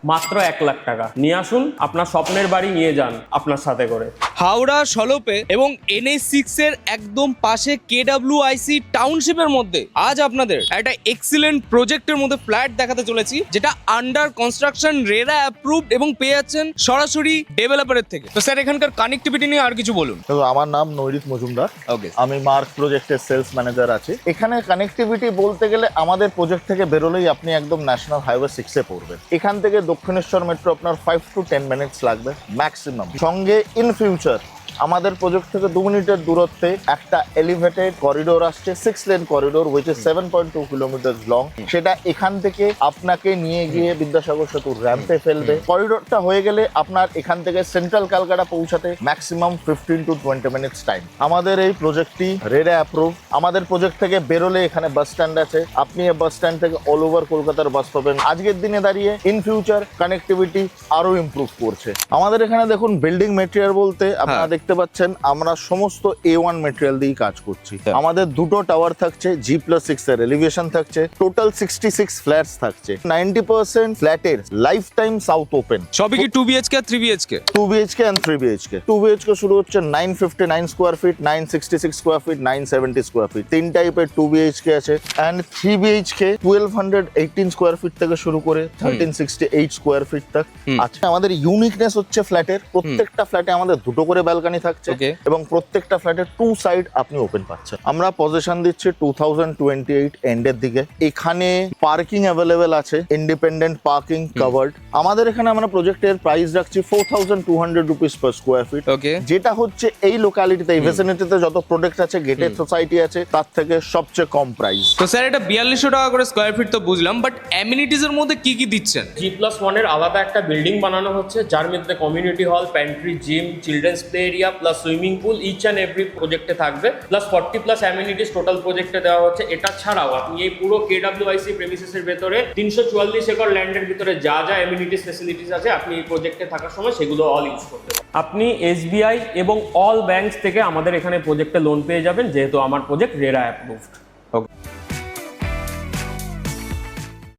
মাত্র 1 লাখ টাকা নিয়ে আসুন, আপনার স্বপ্নের বাড়ি নিয়ে যান আপনার সাথে করে। হাওড়া সলপে এবং NH6 এর একদম পাশে KWIC টাউনশিপের মধ্যে আজ আপনাদের একটা এক্সিলেন্ট প্রজেক্টের মধ্যে ফ্ল্যাট দেখাতে চলেছি, যেটা আন্ডার কনস্ট্রাকশন, রেরা অ্যাপ্রুভড এবং পেয়ে যাচ্ছেন সরাসরি ডেভেলপারের থেকে। তো স্যার এখানকার কানেক্টিভিটি নিয়ে আর কিছু বলুন। তো আমার নাম নৈরিত মজুমদার। ওকে। আমি মার্ক প্রজেক্টের সেলস ম্যানেজার আছি। এখানে কানেক্টিভিটি বলতে গেলে আমাদের প্রজেক্ট থেকে বেরোলেই আপনি একদম ন্যাশনাল হাইওয়ে 6-এ পড়বেন। এখান থেকে দক্ষিণেশ্বর মেট্রো আপনার 5 to 10 মিনিটস লাগবে ম্যাক্সিমাম। সঙ্গে ইন ফিউচার আমাদের প্রজেক্ট থেকে 2 মিনিটের দূরত্বে একটা এলিভেটেড করিডোর আসছে, 6 lane corridor which is 7.2 kilometre long. সেটা এখান থেকে আপনাকে নিয়ে গিয়ে বিদ্যাসাগর সেতুর র্যাম্পে ফেলবে। করিডোরটা হয়ে গেলে আপনার এখান থেকে সেন্ট্রাল ক্যালকাটা পৌঁছাতে ম্যাক্সিমাম 15 to 20 মিনিটস টাইম। আমাদের এই প্রজেক্টটি রেরা অ্যাপ্রুভ। আমাদের প্রজেক্ট থেকে বেরোলে এখানে বাস স্ট্যান্ড আছে, আপনি এই বাস স্ট্যান্ড থেকে অল ওভার কলকাতার বাস পাবেন। আজকের দিনে দাঁড়িয়ে ইন ফিউচার কানেক্টিভিটি আরো ইমপ্রুভ করছে। আমাদের এখানে দেখুন বিল্ডিং মেটেরিয়াল বলতে আপনারা দেখতে পাচ্ছেন আমরা সমস্ত A1 মেটেরিয়াল দিয়ে কাজ করছি। আমাদের দুটো টাওয়ার থাকছে, G+6 এর এলিভেশন থাকছে, টোটাল 66 ফ্ল্যাটস থাকছে। 90% ফ্ল্যাটের লাইফ টাইম সাউথ ওপেন। সবই কি 2 BHK R 3 BHK? 2 BHK and 3 BHK। 2 BHK শুরু হচ্ছে 959 square feet, 966 square feet, 970 square feet. 3 টাইপের 2 BHK আছে। অ্যান্ড 3 BHK 1218 স্কোয়ার ফিট থেকে শুরু করে 1368 স্কোয়ার ফিট তক আছে। আমাদের ইউনিকনেস হচ্ছে ফ্ল্যাটের প্রত্যেকটা ফ্ল্যাটে আমাদের দুটো করে ব্যালকনি থাকছে এবং প্রত্যেকটা ফ্ল্যাটের 2 সাইড আপনি ওপেন পাচ্ছেন। আমরা পজিশন দিচ্ছি 2028 এন্ডের দিকে। এখানে পার্কিং অ্যাভেলেবেল আছে, ইন্ডিপেন্ডেন্ট পার্কিং কভার্ড। আমাদের এখানে আমরা প্রজেক্টের প্রাইস রাখছি 4200 রুপিস পার স্কোয়ার ফিট, যেটা হচ্ছে এই লোকালিটিতে এই ভেসিনিটিতে যত প্রোডাক্ট আছে, গেটেড সোসাইটি আছে, তার থেকে সবচেয়ে কম প্রাইস। তো স্যার এটা 4200 টাকা করে স্কোয়ার ফিট তো বুঝলাম, বাট অ্যামিনিটিজ এর মধ্যে কি কি দিচ্ছেন? G+1 এর আলাদা একটা বিল্ডিং বানানো হচ্ছে, যার মধ্যে community hall, pantry, gym, children's play area plus swimming pool each and every প্রজেক্টে থাকবে, প্লাস 40+ অ্যামিনিটিস টোটাল প্রজেক্টে দেওয়া হচ্ছে। এটা ছাড়াও আপনি এই পুরো KWIC প্রেমিসেসের ভেতরে 344 একর ল্যান্ডের ভিতরে যা যা অ্যামিনিটিস ফেসিলিটিস আছে আপনি এই প্রজেক্টে থাকার সময় সেগুলো অল ইউজ করতে পারেন। আপনি SBI এবং অল ব্যাংকস থেকে আমাদের এখানে প্রজেক্টে লোন পেয়ে যাবেন, যেহেতু আমার প্রজেক্ট রেরা অ্যাপ্রুভড। ওকে।